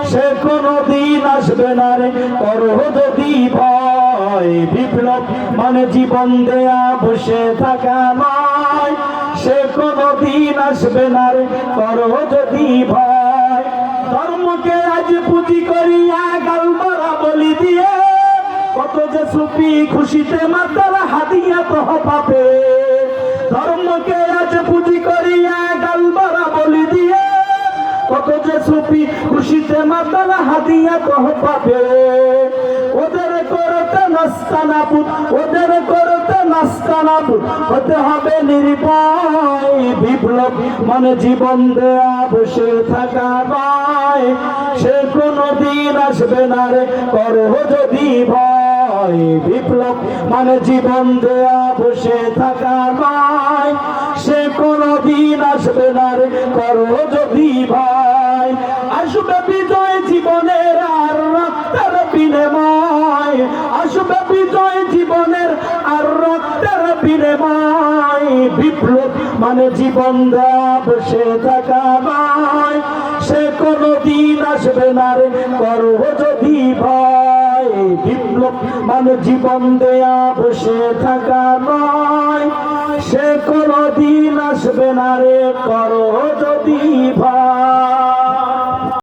সে কোনদিন আসবে না রে করো যদি ভয়। বিপ্লব মানে জীবন দেয়া বসে থাকা নয়, সে কোনদিন আসবে না রে করো যদি ভয়। ধর্মকে আজ পুঁজি করিয়া গাল মারা বলি দিয়ে, কত যে সুফি খুশিতে মাতার হাদিয়া তো পাবে। ধর্মকে আজ পুঁজি করিয়া গাল মারা বলি দিয়ে, কত যে সুফি খুশিতে মাতার হাদিয়া তো পাবে। ওদের করতে নাস্তানাবুদ, ওদের করতে নাস্তানাবুদ হতে হবে নির্ভয়। বিপ্লব মানে জীবন দেয়া বসে থাকা নয়, সে কোনদিন আসবে না রে করো যদি ভয়। বিপ্লব মানে জীবন দেয়া বসে থাকা নয়, সে কোনদিন আসবে না রে করো যদি ভয়। আসবে বিজয় জীবনের আর রক্তের বিনিময়, আসবে বিজয় জীবনের আর রক্তের বিনিময়। বিপ্লব মানে জীবন দেয়া বসে থাকা নয়, সে কোনদিন আসবে না রে করো যদি ভয়। বিপ্লব মানে জীবন দেয়া বসে থাকা নয়, সে কোনদিন আসবে না রে করো যদি ভয়।